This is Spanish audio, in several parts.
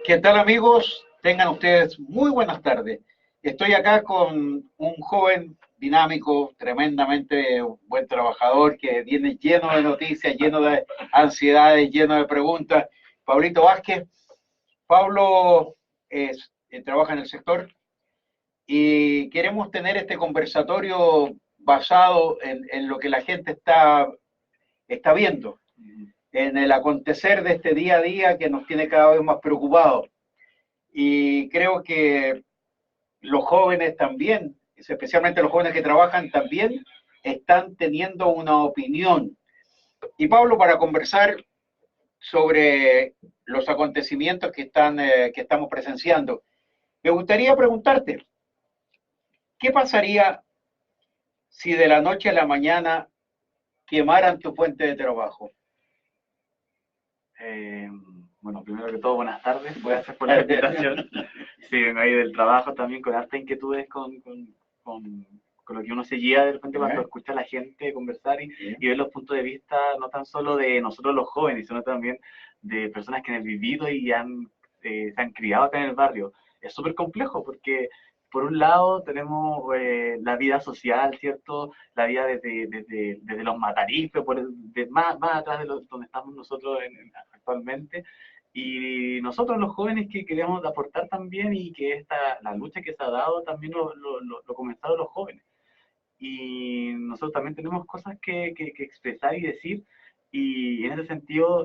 ¿Qué tal, amigos? Tengan ustedes muy buenas tardes. Estoy acá con un joven dinámico, tremendamente buen trabajador, que viene lleno de noticias, lleno de ansiedades, lleno de preguntas. Pablito Vázquez. Pablo trabaja en el sector y queremos tener este conversatorio basado en lo que la gente está viendo, en el acontecer de este día a día que nos tiene cada vez más preocupados. Y creo que los jóvenes también, especialmente los jóvenes que trabajan, también están teniendo una opinión. Y Pablo, para conversar sobre los acontecimientos que estamos presenciando, me gustaría preguntarte, ¿qué pasaría si de la noche a la mañana quemaran tu fuente de trabajo? Eh, bueno, primero que todo, buenas tardes. Gracias por la invitación. Sí, vengo ahí del trabajo también con hartas inquietudes con lo que uno se guía de repente cuando escucha a la gente conversar y ver los puntos de vista no tan solo de nosotros los jóvenes, sino también de personas que han vivido y se han criado acá en el barrio. Es súper complejo porque por un lado tenemos la vida social, ¿cierto? La vida desde los matarifes, más atrás de donde estamos nosotros actualmente. Y nosotros los jóvenes que queremos aportar también y que la lucha que se ha dado también lo comenzaron los jóvenes. Y nosotros también tenemos cosas que expresar y decir. Y en ese sentido,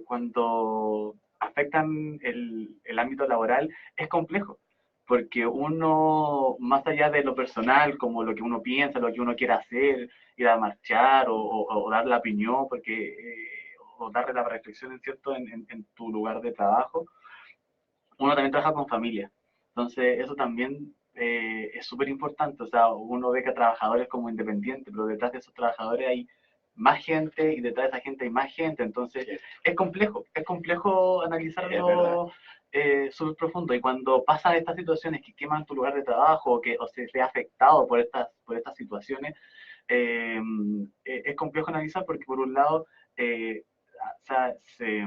cuando afectan el ámbito laboral, es complejo porque uno, más allá de lo personal, como lo que uno piensa, lo que uno quiere hacer, ir a marchar o dar la opinión, o darle la reflexión, ¿cierto?, en tu lugar de trabajo, uno también trabaja con familia. Entonces, eso también es súper importante. O sea, uno ve que a trabajadores como independientes, pero detrás de esos trabajadores hay más gente y detrás de esa gente hay más gente. Entonces, es complejo analizarlo súper profundo. Y cuando pasan estas situaciones que queman tu lugar de trabajo o se ve afectado por estas situaciones, es complejo analizar porque, por un lado, o sea, se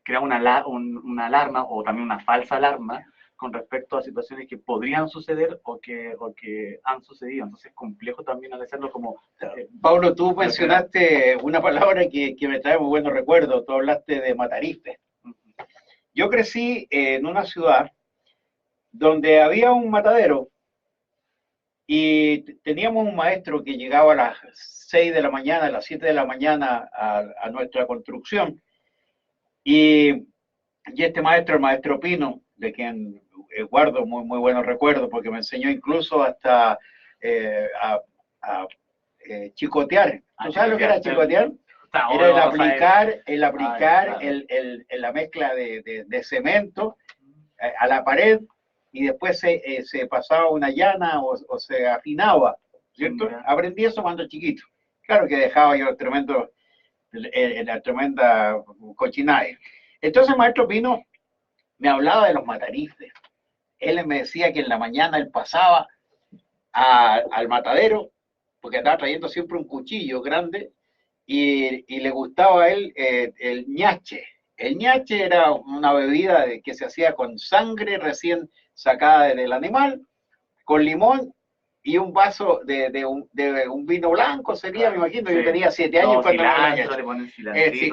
crea una alarma o también una falsa alarma con respecto a situaciones que podrían suceder o que han sucedido. Entonces es complejo también hacerlo como... Pablo, tú mencionaste una palabra que me trae muy buenos recuerdos. Tú hablaste de matarife. Yo crecí en una ciudad donde había un matadero y teníamos un maestro que llegaba a las 6 de la mañana, a las 7 de la mañana a nuestra construcción. Y este maestro, el maestro Pino, de quien guardo muy buenos recuerdos, porque me enseñó incluso hasta a chicotear. ¿Tú sabes lo que era chicotear? Era el aplicar la mezcla de cemento a la pared y después se pasaba una llana o se afinaba, ¿cierto? Aprendí eso cuando chiquito. Claro que dejaba yo la tremenda cochinada. Entonces el maestro Pino me hablaba de los matarifes. Él me decía que en la mañana él pasaba al matadero, porque andaba trayendo siempre un cuchillo grande, y le gustaba a él el ñache. El ñache era una bebida que se hacía con sangre recién sacada del animal, con limón y un vaso de un vino blanco sería, me imagino. Yo tenía 7 años cuando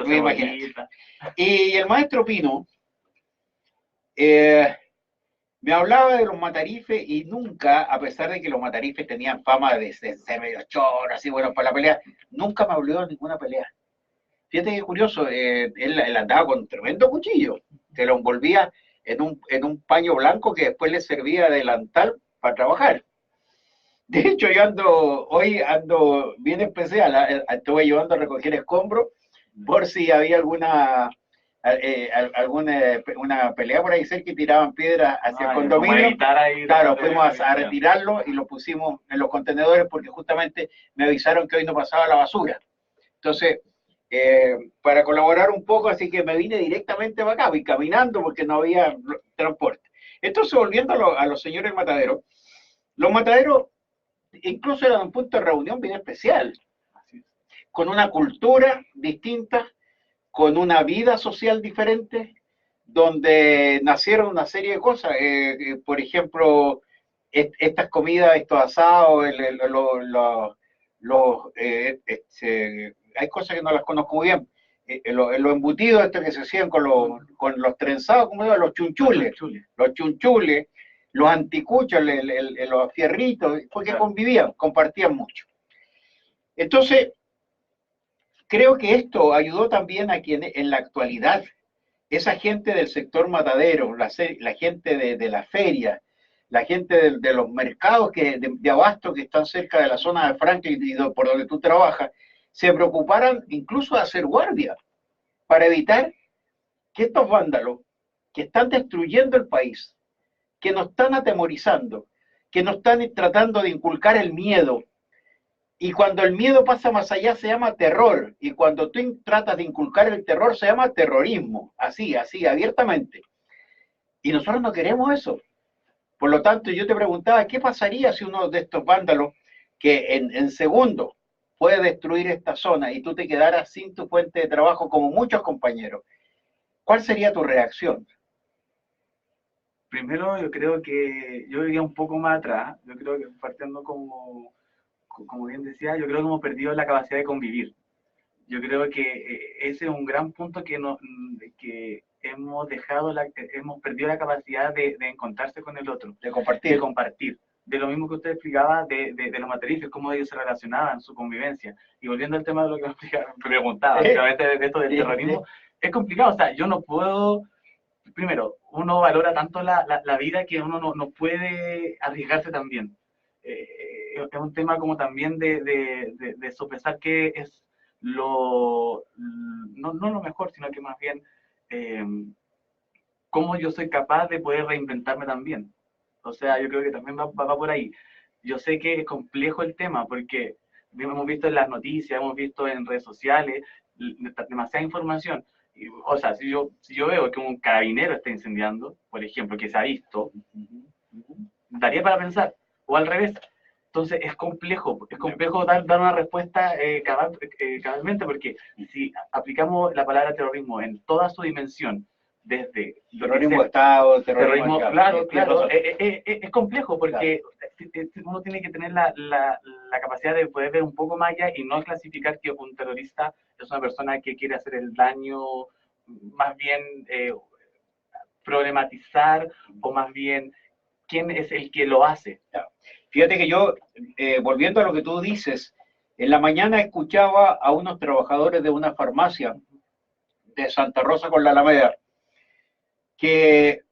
me imagino. Y el maestro Pino me hablaba de los matarifes y nunca, a pesar de que los matarifes tenían fama de ser medio choros, así buenos para la pelea, nunca me habló de ninguna pelea. Fíjate qué curioso, él andaba con un tremendo cuchillo, que lo envolvía en un paño blanco que después le servía de delantal para trabajar. De hecho, hoy ando bien especial, estuve llevando a recoger escombros por si había alguna una pelea por ahí cerca y tiraban piedras hacia el condominio. Claro, fuimos a retirarlo y lo pusimos en los contenedores porque justamente me avisaron que hoy no pasaba la basura. Entonces, para colaborar un poco, así que me vine directamente para acá, fui caminando porque no había transporte. Entonces, volviendo a los señores mataderos, los mataderos incluso eran un punto de reunión bien especial, con una cultura distinta, con una vida social diferente, donde nacieron una serie de cosas. Por ejemplo, estas comidas, estos asados, hay cosas que no las conozco muy bien. Los embutidos estos que se hacían con los trenzados, ¿cómo se llama? Los chunchules, los anticuchos, los fierritos, porque convivían, compartían mucho. Entonces, creo que esto ayudó también a quien en la actualidad, esa gente del sector matadero, la gente de la feria, la gente de los mercados de abasto que están cerca de la zona de Franklin y por donde tú trabajas, se preocuparan incluso de hacer guardia para evitar que estos vándalos que están destruyendo el país, que nos están atemorizando, que nos están tratando de inculcar el miedo, y cuando el miedo pasa más allá se llama terror, y cuando tú tratas de inculcar el terror se llama terrorismo, así, abiertamente. Y nosotros no queremos eso. Por lo tanto, yo te preguntaba, ¿qué pasaría si uno de estos vándalos, que en segundos puede destruir esta zona y tú te quedaras sin tu fuente de trabajo como muchos compañeros? ¿Cuál sería tu reacción? Primero, yo creo que yo iría un poco más atrás. Yo creo que partiendo como bien decía, yo creo que hemos perdido la capacidad de convivir. Yo creo que ese es un gran punto que hemos perdido la capacidad de encontrarse con el otro, de compartir. De lo mismo que usted explicaba de los materiales, cómo ellos se relacionaban, su convivencia. Y volviendo al tema de lo que me preguntaba, básicamente de esto del terrorismo, es complicado. O sea, yo no puedo. Primero, uno valora tanto la vida que uno no puede arriesgarse también. Es un tema como también de sopesar qué es no lo mejor, sino que más bien cómo yo soy capaz de poder reinventarme también. O sea, yo creo que también va por ahí. Yo sé que es complejo el tema porque hemos visto en las noticias, hemos visto en redes sociales demasiada información. O sea, si yo veo que un carabinero está incendiando, por ejemplo, que se ha visto, daría para pensar, o al revés. Entonces es complejo dar una respuesta cabalmente, porque si aplicamos la palabra terrorismo en toda su dimensión, desde terrorismo de Estado, terrorismo, claro, es complejo porque uno tiene que tener la capacidad de poder ver un poco más allá y no clasificar que un terrorista es una persona que quiere hacer el daño, más bien problematizar, o más bien quién es el que lo hace. Fíjate que yo, volviendo a lo que tú dices, en la mañana escuchaba a unos trabajadores de una farmacia de Santa Rosa con la Alameda, que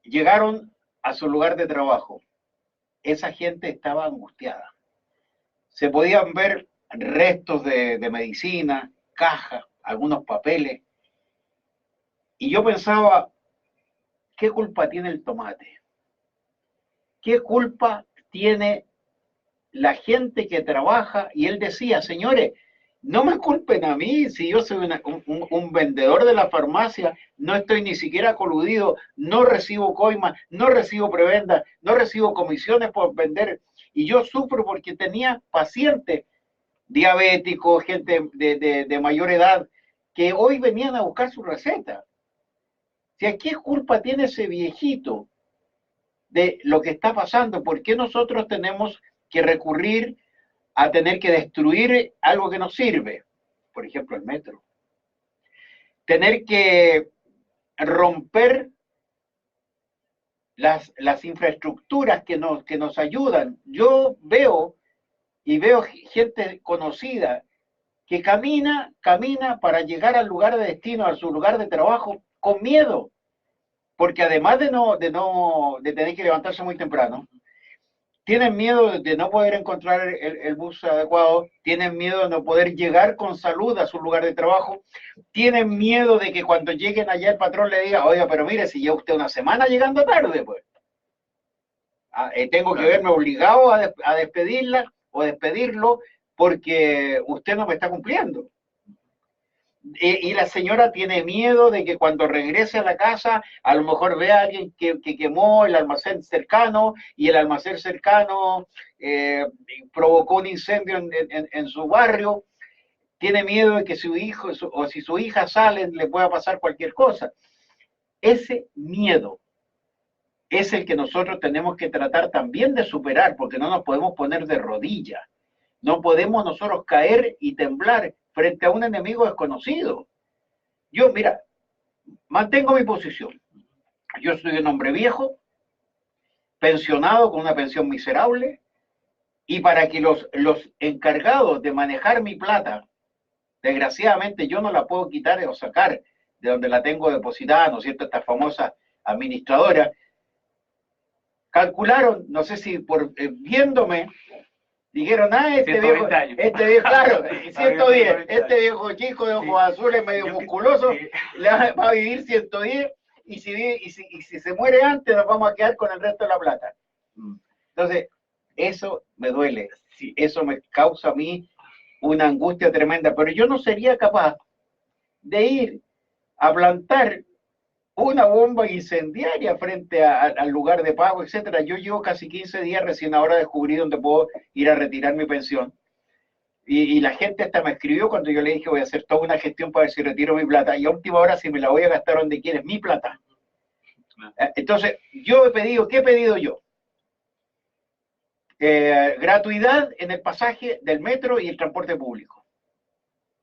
llegaron a su lugar de trabajo. Esa gente estaba angustiada. Se podían ver restos de medicina, cajas, algunos papeles. Y yo pensaba, ¿qué culpa tiene el tomate? ¿Qué culpa tiene la gente que trabaja? Y él decía, señores, no me culpen a mí, si yo soy un vendedor de la farmacia, no estoy ni siquiera coludido, no recibo coimas, no recibo prebendas, no recibo comisiones por vender, y yo sufro porque tenía pacientes diabéticos, gente de mayor edad, que hoy venían a buscar su receta. Si aquí ¿qué culpa tiene ese viejito de lo que está pasando? ¿Por qué nosotros tenemos que recurrir a tener que destruir algo que nos sirve? Por ejemplo, el metro. Tener que romper las infraestructuras que nos ayudan. Yo veo gente conocida que camina para llegar al lugar de destino, a su lugar de trabajo, con miedo. Porque además de tener que levantarse muy temprano, tienen miedo de no poder encontrar el bus adecuado, tienen miedo de no poder llegar con salud a su lugar de trabajo, tienen miedo de que cuando lleguen allá el patrón le diga, oiga, pero mire, si lleva usted una semana llegando tarde, pues tengo que verme obligado a despedirla o despedirlo porque usted no me está cumpliendo. Y la señora tiene miedo de que cuando regrese a la casa, a lo mejor vea a alguien que quemó el almacén cercano, y el almacén cercano provocó un incendio en su barrio. Tiene miedo de que su hijo o si su hija sale, le pueda pasar cualquier cosa. Ese miedo es el que nosotros tenemos que tratar también de superar, porque no nos podemos poner de rodillas. No podemos nosotros caer y temblar frente a un enemigo desconocido. Yo, mira, mantengo mi posición. Yo soy un hombre viejo, pensionado con una pensión miserable, y para que los encargados de manejar mi plata, desgraciadamente yo no la puedo quitar o sacar de donde la tengo depositada, ¿no es cierto?, esta famosa administradora, calcularon, no sé si por viéndome, dijeron, este viejo, claro, 110, este viejo chico de ojos azules, medio musculoso, va a vivir 110, y si se muere antes, nos vamos a quedar con el resto de la plata. Entonces, eso me duele, eso me causa a mí una angustia tremenda, pero yo no sería capaz de ir a plantar una bomba incendiaria frente al lugar de pago, etcétera. Yo llevo casi 15 días recién ahora descubrí dónde puedo ir a retirar mi pensión. Y la gente hasta me escribió cuando yo le dije voy a hacer toda una gestión para ver si retiro mi plata, y a última hora si me la voy a gastar donde quiera, es mi plata. Entonces, yo he pedido, ¿qué he pedido yo? Gratuidad en el pasaje del metro y el transporte público.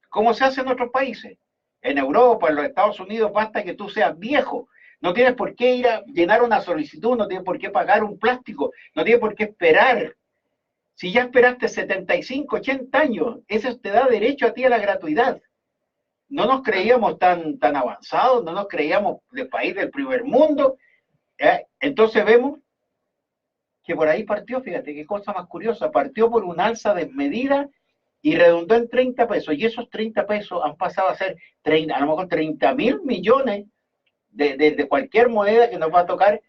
¿Cómo se hace en otros países? En Europa, en los Estados Unidos, basta que tú seas viejo. No tienes por qué ir a llenar una solicitud, no tienes por qué pagar un plástico, no tienes por qué esperar. Si ya esperaste 75, 80 años, eso te da derecho a ti a la gratuidad. No nos creíamos tan avanzados, no nos creíamos del país del primer mundo. Entonces vemos que por ahí partió, fíjate qué cosa más curiosa, partió por un alza desmedida y redundó en 30 pesos, y esos 30 pesos han pasado a ser 30, a lo mejor 30.000 millones de cualquier moneda que nos va a tocar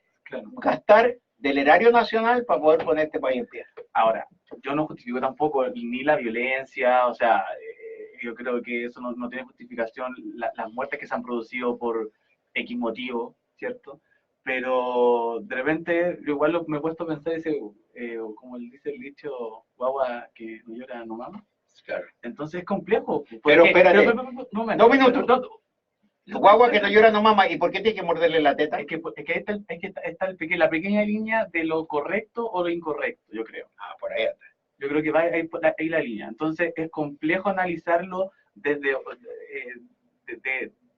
gastar del erario nacional para poder poner este país en pie. Ahora, yo no justifico tampoco ni la violencia, o sea, yo creo que eso no tiene justificación, las muertes que se han producido por X motivo, ¿cierto? Pero de repente, yo igual me he puesto a pensar, como dice el dicho, guagua que no llora no mama. Claro. Entonces es complejo. Pero espérate, dos minutos. Guagua que no llora no mama, ¿y por qué tiene que morderle la teta? Es que está la pequeña línea de lo correcto o lo incorrecto, yo creo. Por ahí está. Yo creo que va ahí la línea. Entonces es complejo analizarlo desde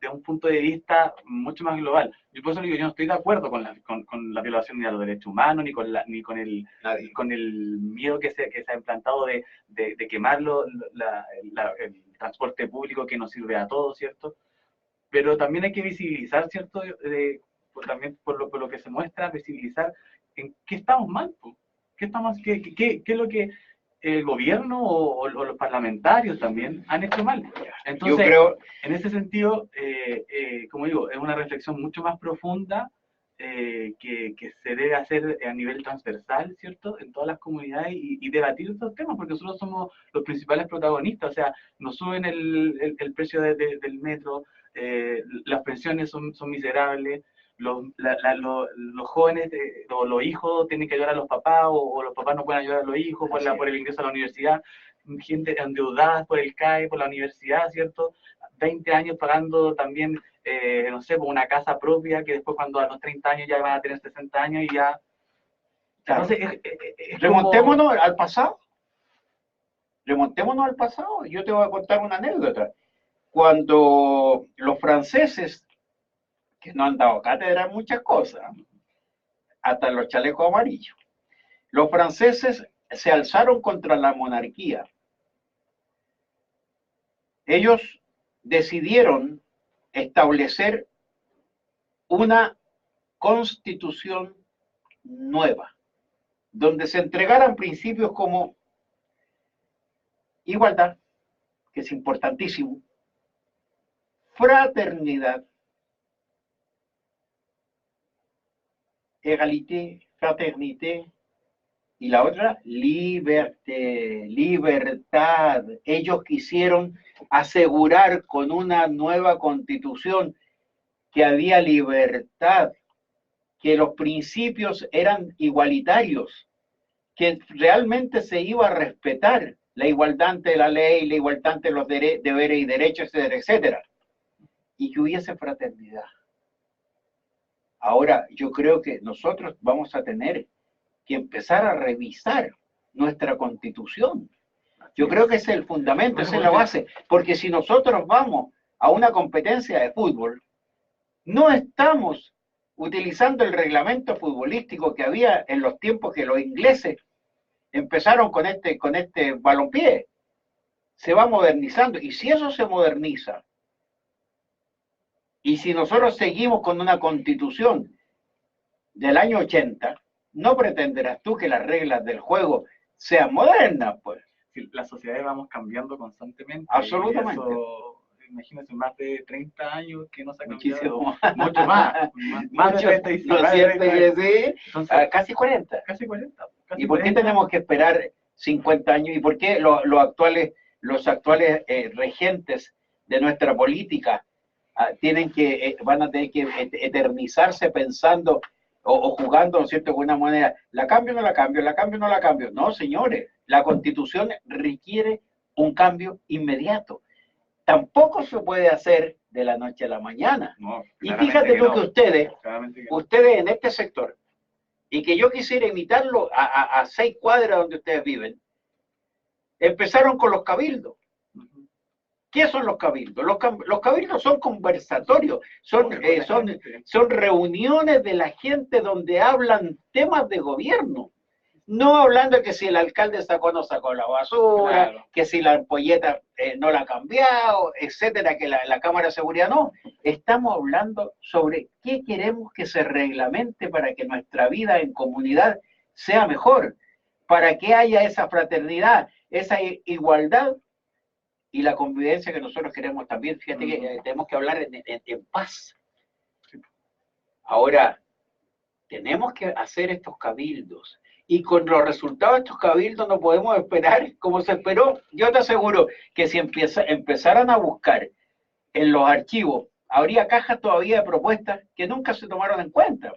de un punto de vista mucho más global. Yo por eso digo, yo no estoy de acuerdo con la violación ni a los derechos humanos, ni con el miedo que se ha implantado de quemarlo, el transporte público que nos sirve a todos, ¿cierto? Pero también hay que visibilizar, ¿cierto? También por lo que se muestra, visibilizar en qué estamos mal, qué es lo que el gobierno o los parlamentarios también han hecho mal. Entonces, yo creo, en ese sentido, como digo, es una reflexión mucho más profunda que se debe hacer a nivel transversal, ¿cierto? En todas las comunidades y debatir estos temas, porque nosotros somos los principales protagonistas, o sea, nos suben el precio del metro, las pensiones son miserables, los jóvenes o los hijos tienen que ayudar a los papás o los papás no pueden ayudar a los hijos por el ingreso a la universidad, gente endeudada por el CAE, por la universidad, ¿cierto? 20 años pagando también, no sé, por una casa propia que después cuando a los 30 años ya van a tener 60 años y ya... Claro. Entonces, remontémonos al pasado. Remontémonos al pasado. Yo te voy a contar una anécdota. Cuando los franceses, que no han dado cátedra en muchas cosas, hasta los chalecos amarillos, los franceses se alzaron contra la monarquía. Ellos decidieron establecer una constitución nueva, donde se entregaran principios como igualdad, que es importantísimo, fraternidad, égalité, fraternité, y la otra, liberté, libertad. Ellos quisieron asegurar con una nueva constitución que había libertad, que los principios eran igualitarios, que realmente se iba a respetar la igualdad ante la ley, la igualdad ante los deberes y derechos, etcétera, etcétera, y que hubiese fraternidad. Ahora, yo creo que nosotros vamos a tener que empezar a revisar nuestra Constitución. Yo creo que ese es el fundamento, esa es la base, porque si nosotros vamos a una competencia de fútbol, no estamos utilizando el reglamento futbolístico que había en los tiempos que los ingleses empezaron con este balompié. Se va modernizando, y si eso se moderniza, y si nosotros seguimos con una constitución del año 80, no pretenderás tú que las reglas del juego sean modernas, pues. Sí, las sociedades vamos cambiando constantemente. Absolutamente. Eso, imagínense, más de 30 años que no se ha Muchísimo. cambiado. Mucho más. Más de 35. ¿No es cierto que sí? Entonces, Casi 40. Casi 40. Casi ¿Y por qué 40. tenemos que esperar 50 años? ¿Y por qué los actuales regentes de nuestra política van a tener que eternizarse pensando o jugando, ¿no es cierto?, de alguna manera, la cambio o no la cambio, la cambio o no la cambio? No, señores, la Constitución requiere un cambio inmediato. Tampoco se puede hacer de la noche a la mañana. No, y fíjate tú que ustedes en este sector, y que yo quisiera imitarlo a 6 cuadras donde ustedes viven, empezaron con los cabildos. ¿Qué son los cabildos? Los cabildos son conversatorios, son reuniones de la gente donde hablan temas de gobierno. No hablando de que si el alcalde sacó o no sacó la basura, claro, que si la ampolleta no la ha cambiado, etcétera, que la Cámara de Seguridad no. Estamos hablando sobre qué queremos que se reglamente para que nuestra vida en comunidad sea mejor, para que haya esa fraternidad, esa igualdad y la convivencia que nosotros queremos también. Fíjate que tenemos que hablar en paz. Ahora, tenemos que hacer estos cabildos. Y con los resultados de estos cabildos no podemos esperar como se esperó. Yo te aseguro que si empezaran a buscar en los archivos, habría cajas todavía de propuestas que nunca se tomaron en cuenta.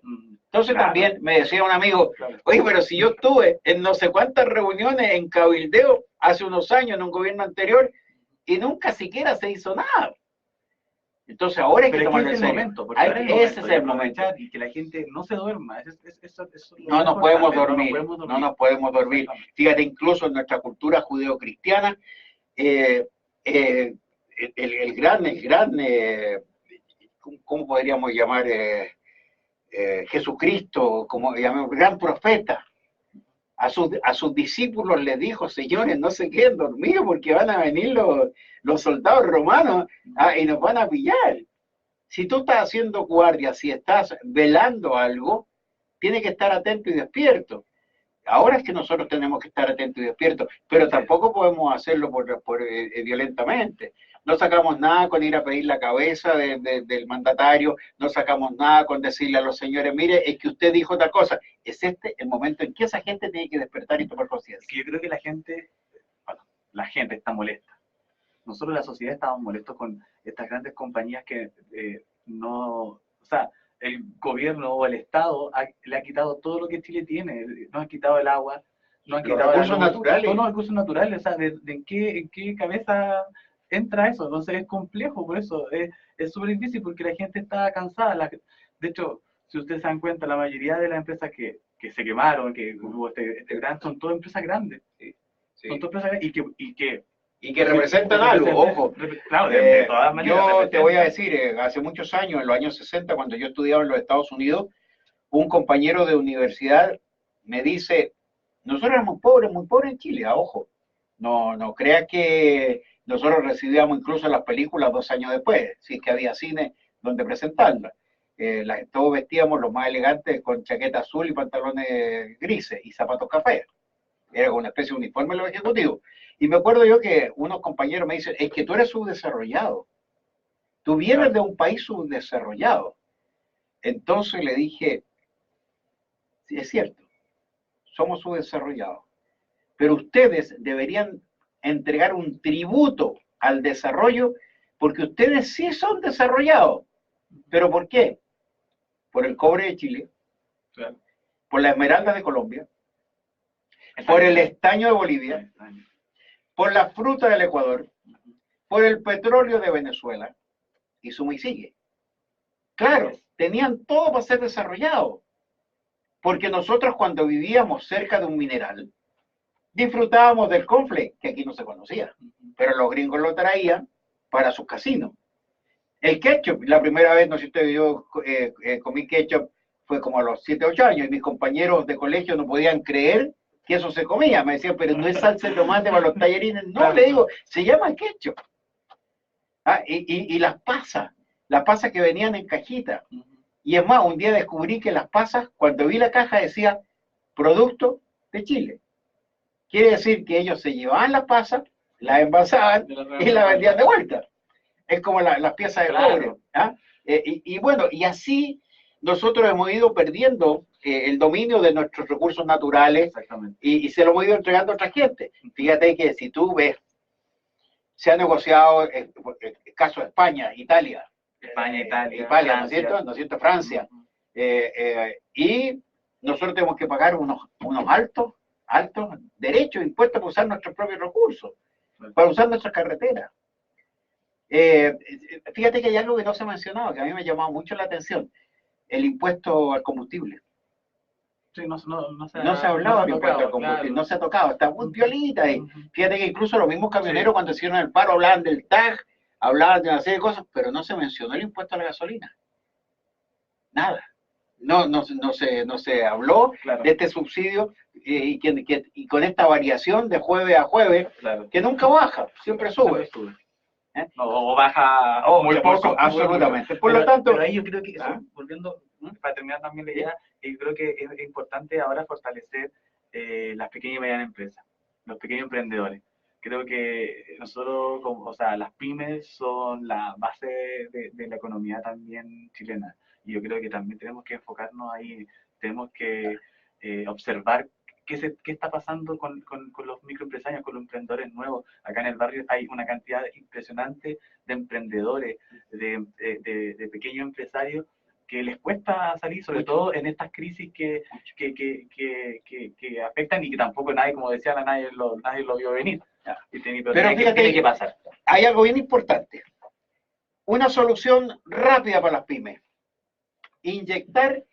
Entonces también me decía un amigo, oye, pero si yo estuve en no sé cuántas reuniones en cabildeo hace unos años en un gobierno anterior y nunca siquiera se hizo nada. Entonces ahora hay que tomar el momento, ese es el momento. Y que la gente no se duerma. No nos podemos dormir. Fíjate, incluso en nuestra cultura judeocristiana, el gran, ¿cómo podríamos llamar? Jesucristo, como llamamos, gran profeta. A sus discípulos les dijo, señores, no se queden dormidos porque van a venir los soldados romanos y nos van a pillar. Si tú estás haciendo guardia, si estás velando algo, tienes que estar atento y despierto. Ahora es que nosotros tenemos que estar atentos y despiertos, pero tampoco podemos hacerlo violentamente. No sacamos nada con ir a pedir la cabeza del mandatario, no sacamos nada con decirle a los señores, mire, es que usted dijo otra cosa. Es el momento en que esa gente tiene que despertar y tomar conciencia. Yo creo que la gente está molesta. Nosotros, la sociedad, estamos molestos con estas grandes compañías que el gobierno o el Estado le ha quitado todo lo que Chile tiene. Nos ha quitado el agua, nos ha quitado recursos naturales. Todos los recursos naturales. O sea, ¿en qué cabeza entra eso? Entonces es complejo, por eso es súper difícil, porque la gente está cansada. De hecho, si ustedes se dan cuenta, la mayoría de las empresas que se quemaron, que hubo este gran, son todas empresas grandes. Sí. Son todas empresas y que representan algo, ojo. Claro, de todas maneras. Yo te voy a decir, hace muchos años, en los años 60, cuando yo estudiaba en los Estados Unidos, un compañero de universidad me dice, nosotros éramos muy pobres en Chile, ojo. No creas que nosotros recibíamos incluso las películas 2 años después, si es que había cine donde presentarlas. Todos vestíamos los más elegantes con chaqueta azul y pantalones grises y zapatos café. Era como una especie de uniforme de los ejecutivos. Y me acuerdo yo que unos compañeros me dicen, es que tú eres subdesarrollado. Tú vienes de un país subdesarrollado. Entonces le dije, sí, es cierto, somos subdesarrollados. Pero ustedes deberían entregar un tributo al desarrollo porque ustedes sí son desarrollados. ¿Pero por qué? Por el cobre de Chile, por la esmeralda de Colombia, por el estaño de Bolivia, por la fruta del Ecuador, por el petróleo de Venezuela, y suma y sigue. Claro, tenían todo para ser desarrollados. Porque nosotros cuando vivíamos cerca de un mineral, disfrutábamos del cornflake, que aquí no se conocía, pero los gringos lo traían para sus casinos. El ketchup, la primera vez, no sé si yo comí ketchup, fue como a los 7, 8 años, y mis compañeros de colegio no podían creer que eso se comía. Me decían, pero no es salsa de tomate para los tallarines. No, le digo, se llama ketchup. Y las pasas que venían en cajita. Y es más, un día descubrí que las pasas, cuando vi la caja, decía producto de Chile. Quiere decir que ellos se llevaban las pasas, las envasaban y las vendían de vuelta. Es como las piezas de cobre. Y bueno, y así nosotros hemos ido perdiendo el dominio de nuestros recursos naturales y se lo hemos ido entregando a otra gente. Fíjate que si tú ves, se ha negociado el caso de España, Italia, Francia. ¿no es cierto? ¿No es cierto? Francia. Y nosotros tenemos que pagar unos altos derechos, impuestos para usar nuestros propios recursos, para usar nuestras carreteras. Fíjate que hay algo que no se ha mencionado, que a mí me ha llamado mucho la atención, el impuesto al combustible. Sí, no se ha hablado del impuesto al combustible, claro. No se ha tocado, está muy violita. Y fíjate que incluso los mismos camioneros cuando hicieron el paro hablaban del TAG, hablaban de una serie de cosas, pero no se mencionó el impuesto a la gasolina. Nada. No se habló de este subsidio y con esta variación de jueves a jueves, que nunca baja, siempre sube. O baja muy poco. Absolutamente. Por lo tanto, pero ahí yo creo que, volviendo, para terminar también la idea, yo creo que es importante ahora fortalecer las pequeñas y medianas empresas, los pequeños emprendedores. Creo que nosotros, las pymes son la base de la economía también chilena. Y yo creo que también tenemos que enfocarnos ahí, tenemos que observar qué está pasando con los microempresarios, con los emprendedores nuevos. Acá en el barrio hay una cantidad impresionante de emprendedores, de pequeños empresarios que les cuesta salir, sobre todo en estas crisis que afectan y que tampoco nadie, como decía, nadie lo vio venir. Pero fíjate, tiene que pasar. Hay algo bien importante. Una solución rápida para las pymes. Inyectar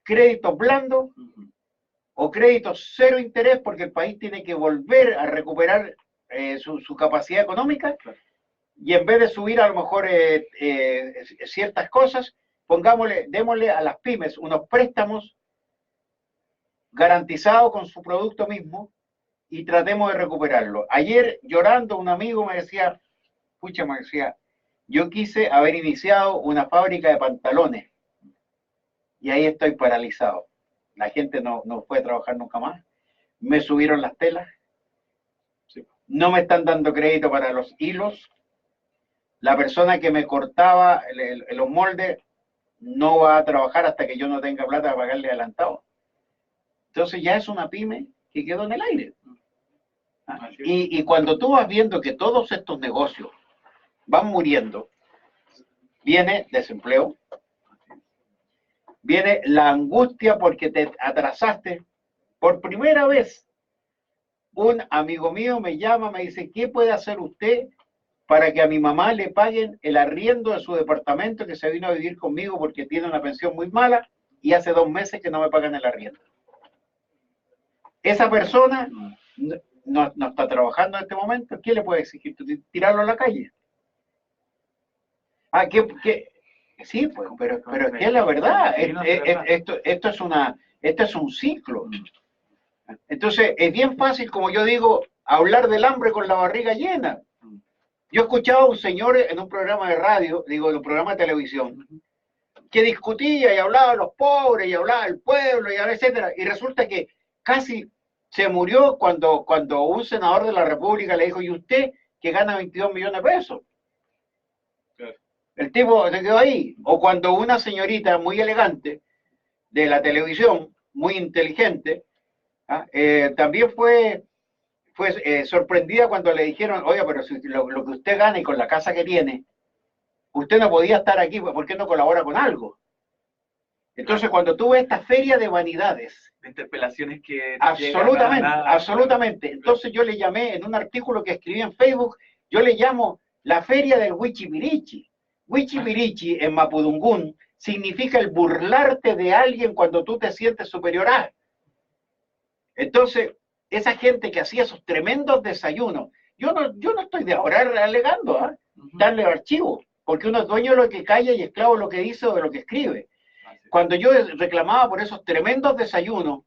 créditos blandos o créditos cero interés, porque el país tiene que volver a recuperar su capacidad económica, y en vez de subir a lo mejor ciertas cosas, démosle a las pymes unos préstamos garantizados con su producto mismo y tratemos de recuperarlo. Ayer, llorando, un amigo me decía, yo quise haber iniciado una fábrica de pantalones y ahí estoy paralizado. La gente no puede trabajar nunca más. Me subieron las telas. No me están dando crédito para los hilos. La persona que me cortaba los moldes no va a trabajar hasta que yo no tenga plata para pagarle adelantado. Entonces ya es una pyme que quedó en el aire. Y cuando tú vas viendo que todos estos negocios van muriendo, viene desempleo, viene la angustia porque te atrasaste. Por primera vez, un amigo mío me llama, me dice, ¿qué puede hacer usted para que a mi mamá le paguen el arriendo de su departamento, que se vino a vivir conmigo porque tiene una pensión muy mala y hace 2 meses que no me pagan el arriendo? Esa persona no está trabajando en este momento. ¿Qué le puede exigir? ¿Tirarlo a la calle? Sí, pues, pero es que es la verdad. Esto es un ciclo. Entonces, es bien fácil, como yo digo, hablar del hambre con la barriga llena. Yo escuchaba a un señor en un programa de radio, en un programa de televisión, que discutía y hablaba de los pobres, y hablaba del pueblo, y etcétera. Y resulta que casi se murió cuando un senador de la República le dijo, ¿y usted que gana 22 millones de pesos? El tipo se quedó ahí. O cuando una señorita muy elegante de la televisión, muy inteligente, también fue sorprendida cuando le dijeron, oye, pero si lo que usted gana y con la casa que tiene, usted no podía estar aquí, ¿por qué no colabora con algo? Entonces, cuando tú ves esta feria de vanidades, de interpelaciones que... Absolutamente. Entonces yo le llamé, en un artículo que escribí en Facebook, yo le llamo la feria del Huichipirichi. Huichipirichi en Mapudungún significa el burlarte de alguien cuando tú te sientes superior a. Entonces, esa gente que hacía esos tremendos desayunos, yo no estoy de ahora alegando, darle archivo, porque uno es dueño de lo que calla y esclavo de lo que dice o de lo que escribe. Cuando yo reclamaba por esos tremendos desayunos,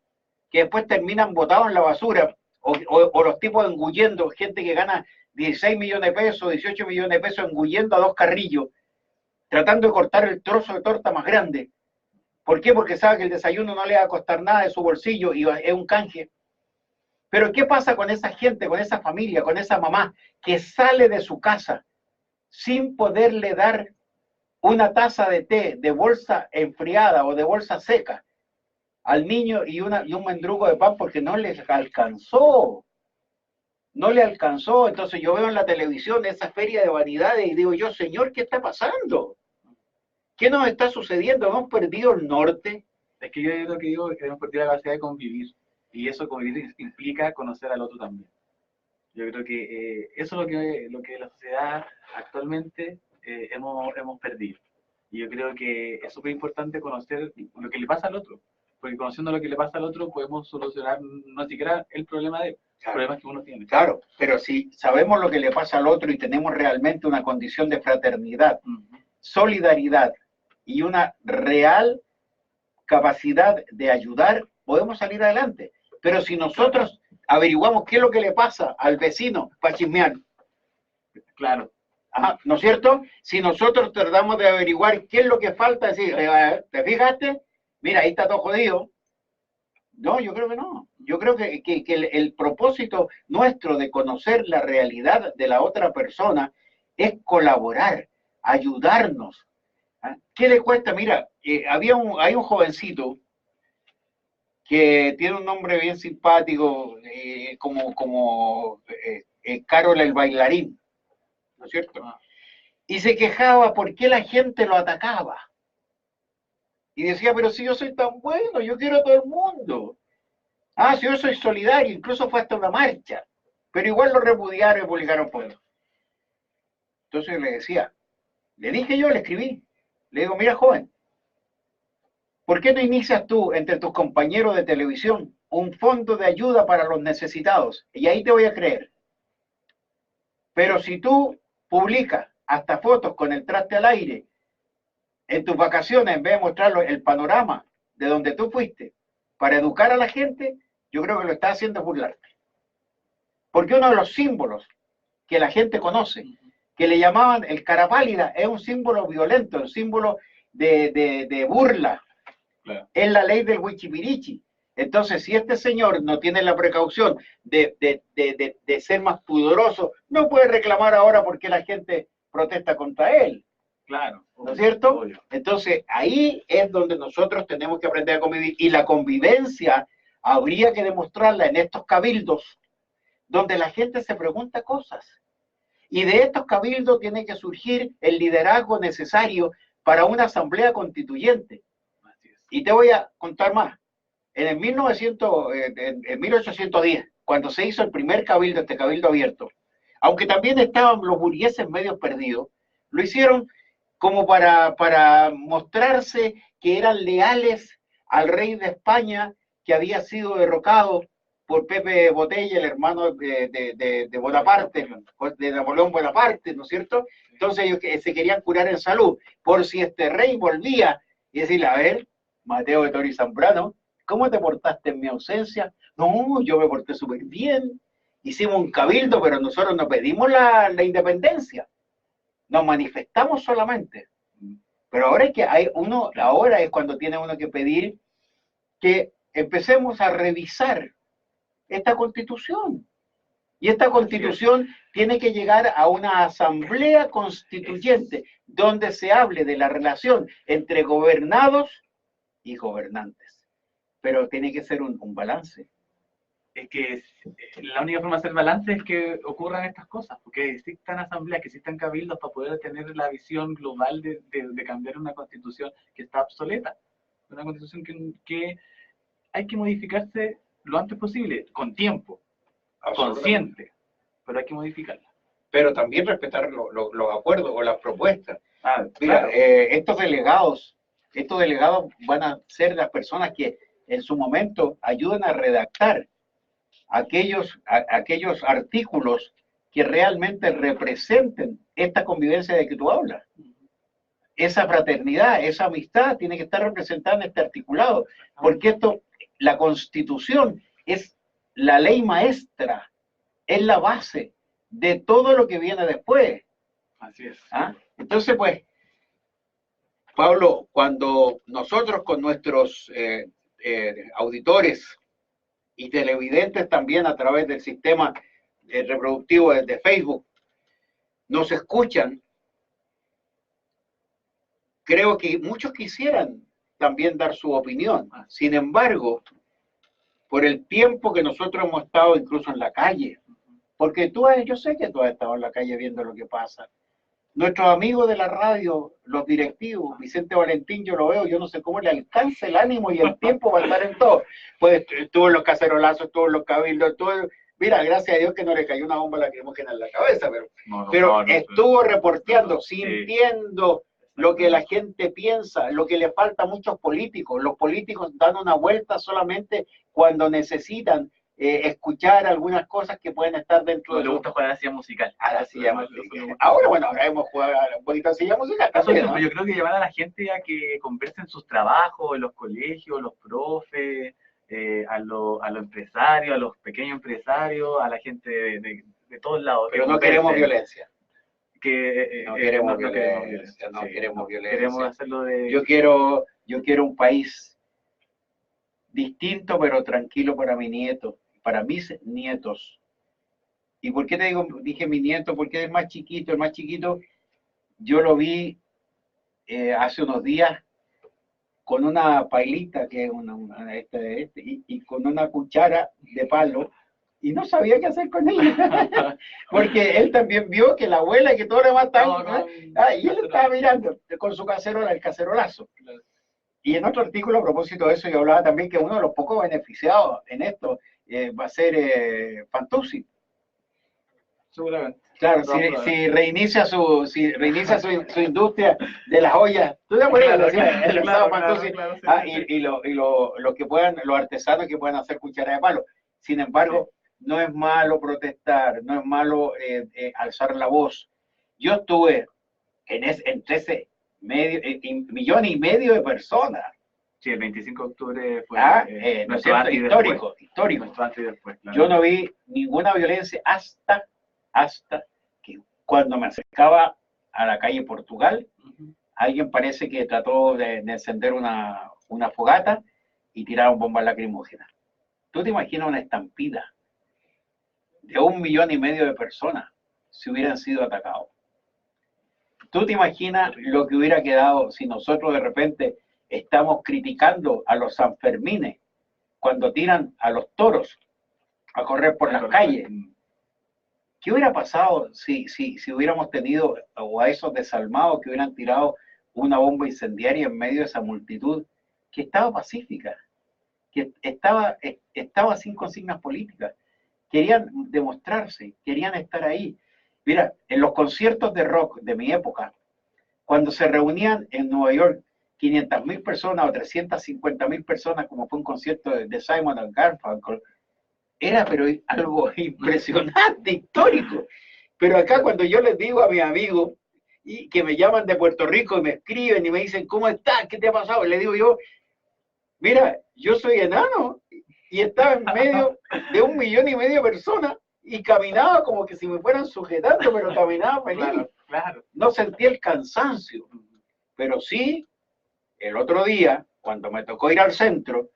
que después terminan botados en la basura, o los tipos engullendo, gente que gana 16 millones de pesos, 18 millones de pesos, engullendo a 2 carrillos, tratando de cortar el trozo de torta más grande. ¿Por qué? Porque sabe que el desayuno no le va a costar nada de su bolsillo y es un canje. Pero ¿qué pasa con esa gente, con esa familia, con esa mamá que sale de su casa sin poderle dar una taza de té de bolsa enfriada o de bolsa seca al niño y un mendrugo de pan porque no les alcanzó? No le alcanzó. Entonces yo veo en la televisión esa feria de vanidades y digo yo, Señor, ¿qué está pasando? ¿Qué nos está sucediendo? ¿Hemos perdido el norte? Es que yo lo que digo es que hemos perdido la capacidad de convivir. Y eso convivir implica conocer al otro también. Yo creo que eso es lo que la sociedad actualmente hemos perdido. Y yo creo que es súper importante conocer lo que le pasa al otro. Porque conociendo lo que le pasa al otro podemos solucionar no siquiera el problema de Claro, problemas que uno tiene. Claro, pero si sabemos lo que le pasa al otro y tenemos realmente una condición de fraternidad, solidaridad y una real capacidad de ayudar, podemos salir adelante. Pero si nosotros averiguamos qué es lo que le pasa al vecino para chismear, claro, ¿no es cierto? Si nosotros tratamos de averiguar qué es lo que falta, decir, ¿te fijaste? Mira, ahí está todo jodido. No, yo creo que no. Yo creo que el propósito nuestro de conocer la realidad de la otra persona es colaborar, ayudarnos. ¿Qué le cuesta? Mira, hay un jovencito que tiene un nombre bien simpático, como Carol el bailarín, ¿no es cierto? Y se quejaba por qué la gente lo atacaba. Y decía, pero si yo soy tan bueno, yo quiero a todo el mundo. Si yo soy solidario, incluso fue hasta una marcha. Pero igual lo repudiaron y publicaron pueblo. Entonces le decía, le escribí, le digo, mira joven, ¿por qué no inicias tú entre tus compañeros de televisión un fondo de ayuda para los necesitados? Y ahí te voy a creer. Pero si tú publicas hasta fotos con el traste al aire en tus vacaciones, en vez de mostrarlo el panorama de donde tú fuiste para educar a la gente, yo creo que lo estás haciendo burlarte. Porque uno de los símbolos que la gente conoce, que le llamaban el cara pálida, es un símbolo violento, un símbolo de burla. Claro. Es la ley del huichipirichi. Entonces, si este señor no tiene la precaución de ser más pudoroso, no puede reclamar ahora porque la gente protesta contra él. Claro. ¿No es cierto? Obvio. Entonces, ahí es donde nosotros tenemos que aprender a convivir. Y la convivencia habría que demostrarla en estos cabildos, donde la gente se pregunta cosas. Y de estos cabildos tiene que surgir el liderazgo necesario para una asamblea constituyente. Y te voy a contar más. En 1810, cuando se hizo el primer cabildo, este cabildo abierto, aunque también estaban los burgueses medio perdidos, lo hicieron como para mostrarse que eran leales al rey de España, que había sido derrocado por Pepe Botella, el hermano de Bonaparte, de Napoleón Bonaparte, ¿no es cierto? Entonces ellos se querían curar en salud, por si este rey volvía y decirle, a ver, Mateo de Tori Zambrano, ¿cómo te portaste en mi ausencia? No, yo me porté súper bien, hicimos un cabildo, pero nosotros no pedimos la independencia, nos manifestamos solamente. Pero ahora ahora es cuando tiene uno que pedir que empecemos a revisar esta constitución. Y esta constitución tiene que llegar a una asamblea constituyente donde se hable de la relación entre gobernados y gobernantes. Pero tiene que ser un balance. Es que la única forma de hacer balance es que ocurran estas cosas, porque existan asambleas, que existan cabildos para poder tener la visión global de cambiar una constitución que está obsoleta. Una constitución que hay que modificarse lo antes posible, con tiempo, consciente, pero hay que modificarla. Pero también respetar los acuerdos o las propuestas. Mira, claro. Estos delegados Estos delegados van a ser las personas que en su momento ayuden a redactar aquellos artículos que realmente representen esta convivencia de que tú hablas. Esa fraternidad, esa amistad tiene que estar representada en este articulado, porque la Constitución es la ley maestra, es la base de todo lo que viene después. Así es. ¿Ah? Entonces, pues, Pablo, cuando nosotros con nuestros auditores y televidentes también a través del sistema reproductivo de Facebook nos escuchan, creo que muchos quisieran también dar su opinión. Sin embargo, por el tiempo que nosotros hemos estado incluso en la calle, porque yo sé que tú has estado en la calle viendo lo que pasa. Nuestros amigos de la radio, los directivos, Vicente Valentín, yo lo veo, yo no sé cómo le alcanza el ánimo y el tiempo para estar en todo. Pues estuvo en los cacerolazos, estuvo en los cabildos, mira, gracias a Dios que no le cayó una bomba lacrimógena en la cabeza, pero estuvo reporteando, sintiendo lo que la gente piensa, lo que le falta a muchos políticos. Los políticos dan una vuelta solamente cuando necesitan escuchar algunas cosas que pueden estar dentro de... ¿Le gusta jugar a la silla musical? A la silla musical. Ahora, bueno, ahora hemos jugado un poquito a silla musical también, ¿no? Yo creo que llevar a la gente a que conversen sus trabajos, en los colegios, los profes, a los empresarios, a los pequeños empresarios, a la gente de todos lados. Pero no queremos violencia. No queremos violencia. Queremos hacerlo de... Yo quiero un país distinto, pero tranquilo para mi nieto, para mis nietos. ¿Y por qué dije mi nieto? Porque es más chiquito. El más chiquito, yo lo vi hace unos días con una pailita, que es y con una cuchara de palo, y no sabía qué hacer con ella. Porque él también vio que la abuela y que todo lo demás estaban... y él estaba mirando con su cacerola, el cacerolazo. Y en otro artículo a propósito de eso yo hablaba también que uno de los pocos beneficiados en esto va a ser Fantuzzi. Seguramente. Claro, si reinicia su industria de las ollas, ¿tú te acuerdas? Y lo que puedan, los artesanos que puedan hacer cuchara de palo. Sin embargo, no es malo protestar, no es malo alzar la voz. Yo estuve entre ese millón y medio de personas. Sí, el 25 de octubre fue nuestro histórico. Nuestro antes y después, claro. Yo no vi ninguna violencia hasta que cuando me acercaba a la calle Portugal, alguien parece que trató de encender una fogata y tiraron bombas lacrimógenas. ¿Tú te imaginas una estampida de 1,5 millones de personas si hubieran sido atacados? ¿Tú te imaginas lo que hubiera quedado si nosotros de repente estamos criticando a los sanfermines cuando tiran a los toros a correr por las calles? ¿Qué hubiera pasado si hubiéramos tenido, o a esos desalmados que hubieran tirado una bomba incendiaria en medio de esa multitud que estaba pacífica, que estaba sin consignas políticas? Querían demostrarse, querían estar ahí. Mira, en los conciertos de rock de mi época, cuando se reunían en Nueva York 500.000 personas o 350.000 personas, como fue un concierto de Simon & Garfunkel, era pero algo impresionante, histórico. Pero acá cuando yo les digo a mis amigos y que me llaman de Puerto Rico y me escriben y me dicen, ¿cómo estás? ¿Qué te ha pasado? Le digo yo, mira, yo soy enano y estaba en medio de 1,5 millones de personas y caminaba como que si me fueran sujetando, pero caminaba feliz. Claro. No sentí el cansancio, pero sí, el otro día, cuando me tocó ir al centro,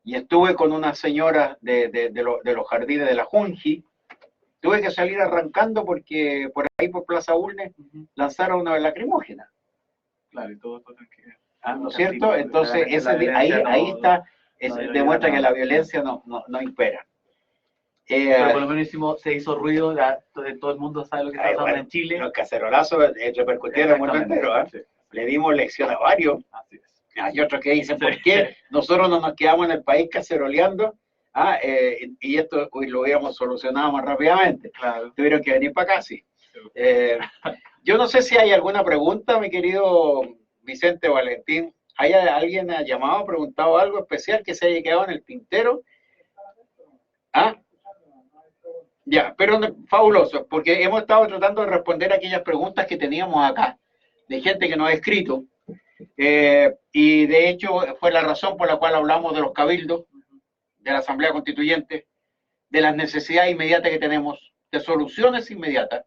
y estuve con una señora de los jardines de la Junji, tuve que salir arrancando porque por ahí, por Plaza Bulnes, lanzaron una lacrimógena. Claro, y todo tranquilo. ¿No es cierto? Entonces, ahí está, demuestra que la violencia no impera. Pero por lo menos se hizo ruido, todo el mundo sabe lo que está pasando en Chile. Los cacerolazos repercutieron en el mundo entero. Sí. Le dimos lección a varios. Así es. Hay otros que dicen, ¿por qué nosotros no nos quedamos en el país caceroleando? Y esto lo hubiéramos solucionado más rápidamente. Claro. Tuvieron que venir para acá, sí. Yo no sé si hay alguna pregunta, mi querido Vicente Valentín, ¿Hay alguien ha llamado, preguntado algo especial que se haya quedado en el tintero? ¿Ah? Ya, pero fabuloso, porque hemos estado tratando de responder aquellas preguntas que teníamos acá, de gente que nos ha escrito, y de hecho fue la razón por la cual hablamos de los cabildos, de la Asamblea Constituyente, de las necesidades inmediatas que tenemos, de soluciones inmediatas.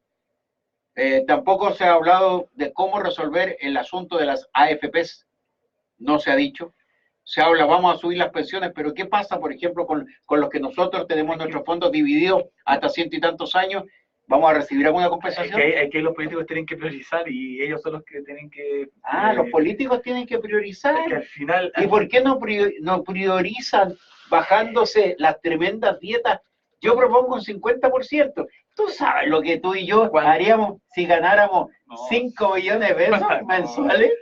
Tampoco se ha hablado de cómo resolver el asunto de las AFPs, no se ha dicho. Se habla, vamos a subir las pensiones, pero ¿qué pasa, por ejemplo, con los que nosotros tenemos nuestros fondos divididos hasta 100 y tantos años? ¿Vamos a recibir alguna compensación? Es que los políticos tienen que priorizar y ellos son los que tienen que... los políticos tienen que priorizar. Es que al final... ¿Y por qué no priorizan bajándose las tremendas dietas? Yo propongo un 50%. Tú sabes lo que tú y yo haríamos si ganáramos 5 millones de pesos mensuales.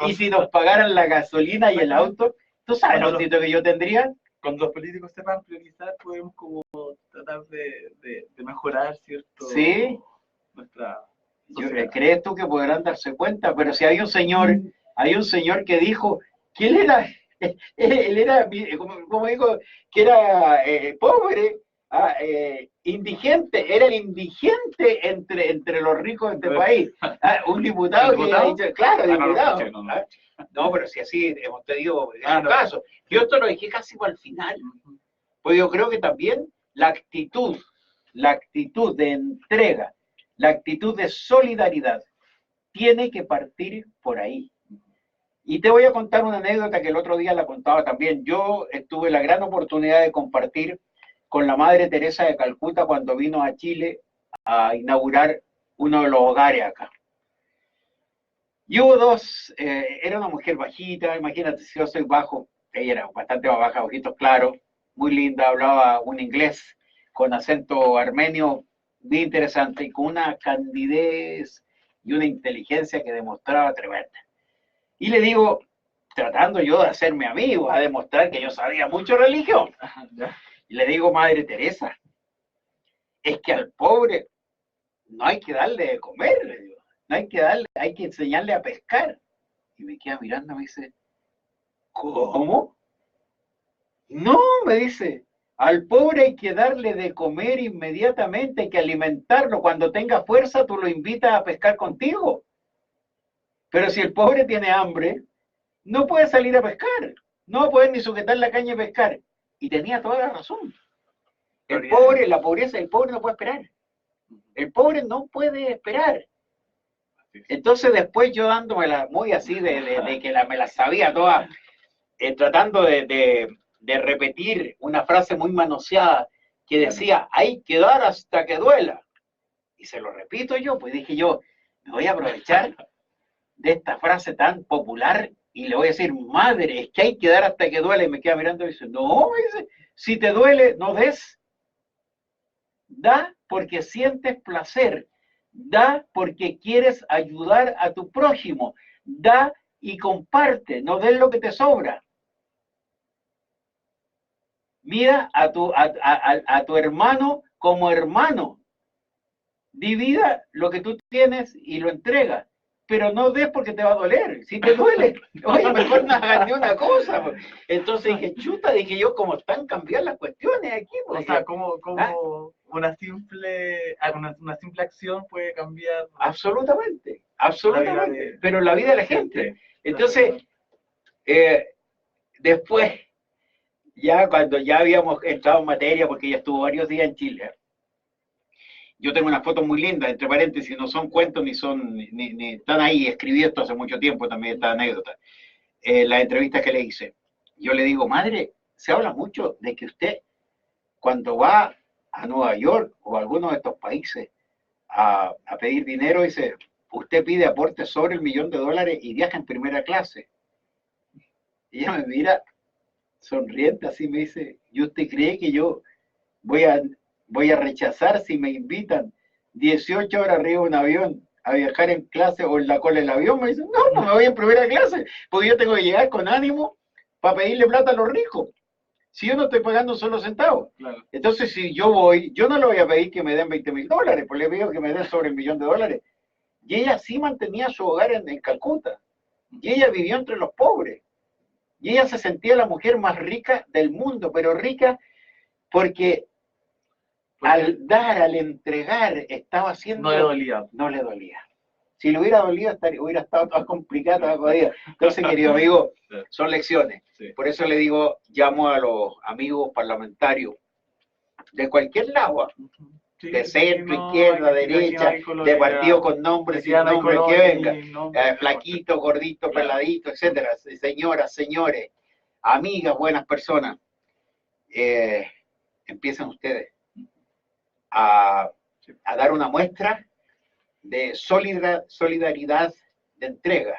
Y si nos pagaran la gasolina y el auto, ¿tú sabes lo que yo tendría? Cuando los políticos sepan priorizar, podemos como tratar de mejorar, ¿cierto? Sí. Nuestra ¿Crees tú que podrán darse cuenta? Pero si hay un señor que dijo que él era, como digo, que era pobre, indigente, era el indigente entre los ricos de este país. Un diputado que ha dicho, claro, diputado. No, pero si así hemos tenido esos casos. Yo esto lo dije casi para el final. Pues yo creo que también la actitud de entrega, la actitud de solidaridad, tiene que partir por ahí. Y te voy a contar una anécdota que el otro día la contaba también. Yo tuve la gran oportunidad de compartir con la Madre Teresa de Calcuta cuando vino a Chile a inaugurar uno de los hogares acá. Y hubo dos, era una mujer bajita, imagínate, si yo soy bajo, ella era bastante más baja, ojitos claros, muy linda, hablaba un inglés con acento armenio, bien interesante, y con una candidez y una inteligencia que demostraba tremenda. Y le digo, tratando yo de hacerme amigo, a demostrar que yo sabía mucho religión, y le digo, Madre Teresa, es que al pobre no hay que darle de comer, le digo. No hay que darle, hay que enseñarle a pescar. Y me queda mirando, me dice, ¿cómo? No, me dice, al pobre hay que darle de comer inmediatamente, hay que alimentarlo. Cuando tenga fuerza, tú lo invitas a pescar contigo. Pero si el pobre tiene hambre, no puede salir a pescar. No puede ni sujetar la caña y pescar. Y tenía toda la razón. El pobre, la pobreza, el pobre no puede esperar. El pobre no puede esperar. Entonces después yo dándomela muy así de que me la sabía toda, tratando de repetir una frase muy manoseada que decía, hay que dar hasta que duela. Y se lo repito yo, pues dije yo, me voy a aprovechar de esta frase tan popular y le voy a decir, madre, es que hay que dar hasta que duela. Y me queda mirando y dice, no, dice, si te duele, no des. Da porque sientes placer. Da porque quieres ayudar a tu prójimo. Da y comparte, no des lo que te sobra. Mira a tu hermano como hermano. Divida lo que tú tienes y lo entrega. Pero no des porque te va a doler. Si te duele, oye, mejor no hagas ni una cosa. Entonces dije, chuta, dije yo, ¿cómo están cambiando las cuestiones aquí? O sea, ¿cómo una simple acción puede cambiar? Absolutamente, absolutamente. Pero la vida de la gente. Entonces, después, ya cuando ya habíamos entrado en materia, porque ella estuvo varios días en Chile, yo tengo unas fotos muy lindas, entre paréntesis, no son cuentos ni son, ni están ahí, escribí esto hace mucho tiempo también, esta anécdota. Las entrevistas que le hice. Yo le digo, madre, se habla mucho de que usted, cuando va a Nueva York o a alguno de estos países a pedir dinero, dice, usted pide aportes sobre $1 millón y viaja en primera clase. Y ella me mira sonriente, así me dice, ¿y usted cree que yo voy a rechazar si me invitan 18 horas arriba de un avión a viajar en clase o en la cola del avión? Me dicen, no, pues me voy en primera clase, porque yo tengo que llegar con ánimo para pedirle plata a los ricos. Si yo no estoy pagando solo centavos. Claro. Entonces, si yo voy, yo no le voy a pedir que me den $20,000, pues le pido que me den sobre $1 millón. Y ella sí mantenía su hogar en Calcuta. Y ella vivió entre los pobres. Y ella se sentía la mujer más rica del mundo, pero rica porque al dar, al entregar, estaba haciendo... No le dolía. No le dolía. Si le hubiera dolido, hubiera estado toda complicada, toda jodida. Entonces, querido amigo, son lecciones. Sí. Por eso le digo, llamo a los amigos parlamentarios de cualquier lado, sí, de centro, no, izquierda, derecha, de partido con nombre, sin nombre, que venga, flaquito, gordito, claro, peladito, etcétera, señoras, señores, amigas, buenas personas, empiezan ustedes a dar una muestra de solidaridad, de entrega,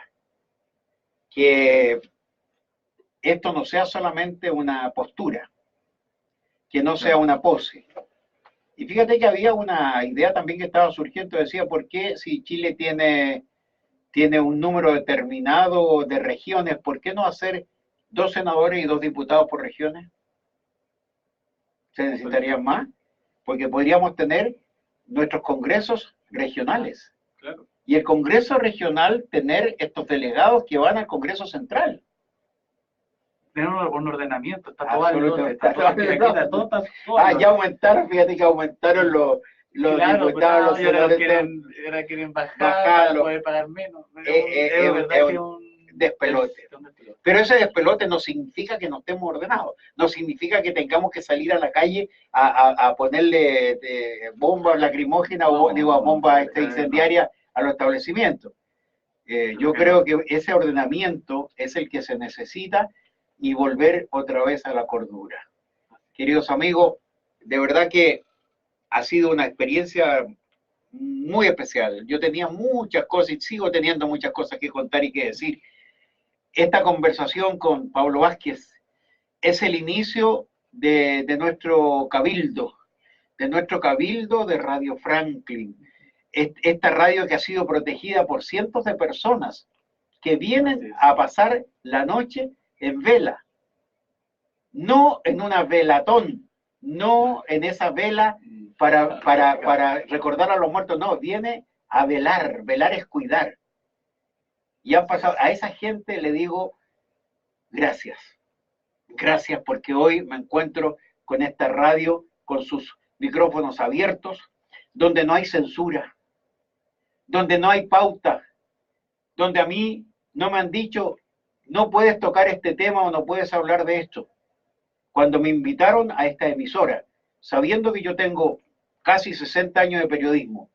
que esto no sea solamente una postura, que no sea una pose. Y fíjate que había una idea también que estaba surgiendo, decía, ¿por qué si Chile tiene un número determinado de regiones, ¿por qué no hacer 2 senadores y 2 diputados por regiones? ¿Se necesitarían más? Porque podríamos tener nuestros congresos regionales. Claro. Y el Congreso regional tener estos delegados que van al Congreso central. Tener un ordenamiento, está todo. Ya aumentaron, fíjate que aumentaron los claro, diputados, los senadores. Ahora quieren bajar para poder pagar menos. Es un despelote. Pero ese despelote no significa que no estemos ordenados, no significa que tengamos que salir a la calle a ponerle bombas lacrimógenas o bombas incendiarias a los establecimientos. Yo creo que ese ordenamiento es el que se necesita y volver otra vez a la cordura. Queridos amigos, de verdad que ha sido una experiencia muy especial. Yo tenía muchas cosas y sigo teniendo muchas cosas que contar y que decir. Esta conversación con Pablo Vázquez es el inicio de nuestro cabildo de Radio Franklin. Esta radio que ha sido protegida por cientos de personas que vienen a pasar la noche en vela. No en una velatón, no en esa vela para recordar a los muertos, no, viene a velar. Velar es cuidar. Y han pasado, a esa gente le digo gracias. Gracias porque hoy me encuentro con esta radio, con sus micrófonos abiertos, donde no hay censura, donde no hay pauta, donde a mí no me han dicho, no puedes tocar este tema o no puedes hablar de esto. Cuando me invitaron a esta emisora, sabiendo que yo tengo casi 60 años de periodismo,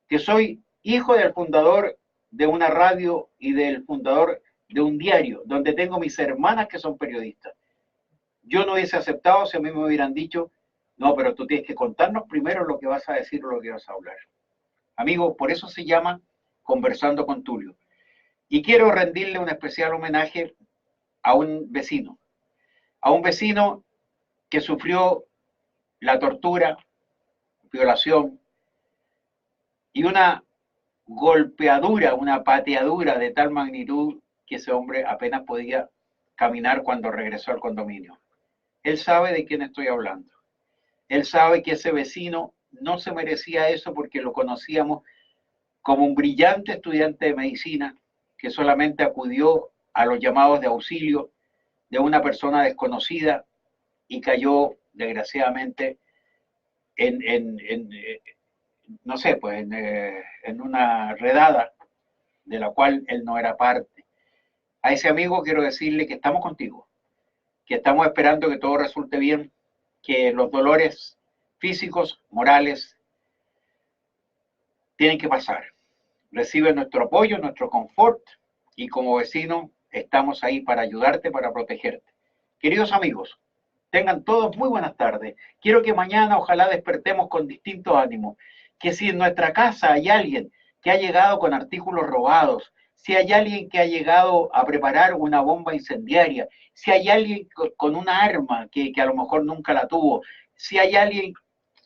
que soy hijo del fundador de una radio y del fundador de un diario, donde tengo mis hermanas que son periodistas. Yo no hubiese aceptado si a mí me hubieran dicho, no, pero tú tienes que contarnos primero lo que vas a decir o lo que vas a hablar. Amigo, por eso se llama Conversando con Tulio. Y quiero rendirle un especial homenaje a un vecino que sufrió la tortura, violación y una golpeadura, una pateadura de tal magnitud que ese hombre apenas podía caminar cuando regresó al condominio. Él sabe de quién estoy hablando. Él sabe que ese vecino no se merecía eso porque lo conocíamos como un brillante estudiante de medicina que solamente acudió a los llamados de auxilio de una persona desconocida y cayó desgraciadamente no sé, pues en una redada de la cual él no era parte. A ese amigo quiero decirle que estamos contigo, que estamos esperando que todo resulte bien, que los dolores físicos, morales, tienen que pasar. Recibe nuestro apoyo, nuestro confort y como vecino estamos ahí para ayudarte, para protegerte. Queridos amigos, tengan todos muy buenas tardes. Quiero que mañana ojalá despertemos con distintos ánimos. Que si en nuestra casa hay alguien que ha llegado con artículos robados, si hay alguien que ha llegado a preparar una bomba incendiaria, si hay alguien con una arma que a lo mejor nunca la tuvo, si hay alguien,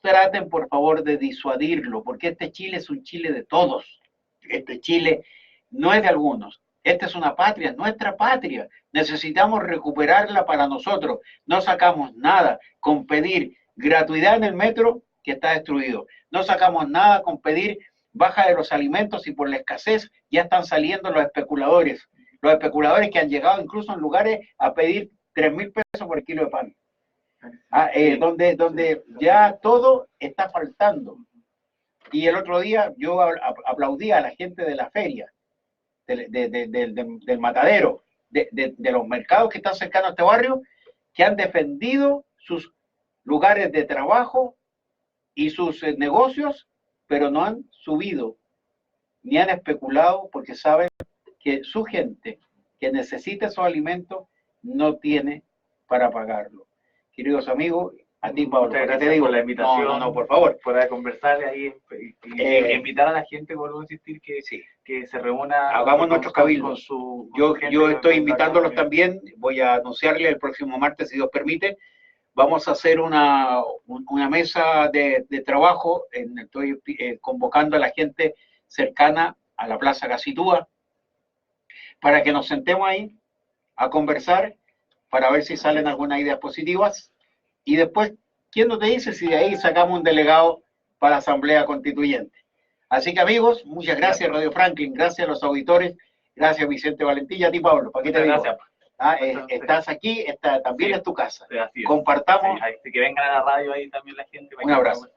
traten por favor de disuadirlo, porque este Chile es un Chile de todos. Este Chile no es de algunos. Esta es una patria, nuestra patria. Necesitamos recuperarla para nosotros. No sacamos nada con pedir gratuidad en el metro que está destruido. No sacamos nada con pedir baja de los alimentos y por la escasez ya están saliendo los especuladores los especuladores que han llegado incluso en lugares a pedir 3.000 pesos por el kilo de pan. Donde ya todo está faltando. Y el otro día yo aplaudía a la gente de la feria, del matadero, de los mercados que están cercanos a este barrio, que han defendido sus lugares de trabajo y sus negocios, pero no han subido ni han especulado porque saben que su gente que necesita esos alimentos no tiene para pagarlo. Queridos amigos, a ti, Pablo, muchas gracias te digo por la invitación, no, por favor. Para conversar ahí y invitar a la gente, vuelvo a insistir, que se reúna. Hagamos nuestros cabildos. Yo estoy invitándolos también, voy a anunciarle el próximo martes, si Dios permite, vamos a hacer una mesa de trabajo, estoy convocando a la gente cercana a la Plaza Gacitúa, para que nos sentemos ahí a conversar, para ver si salen algunas ideas positivas, y después, ¿quién no te dice si de ahí sacamos un delegado para la Asamblea Constituyente? Así que amigos, muchas gracias Radio Franklin, gracias a los auditores, gracias Vicente Valentilla, a ti Pablo, ¿para qué te digo? Estás aquí, también es tu casa. Sí, compartamos. Sí, que vengan a la radio ahí también la gente. Un abrazo.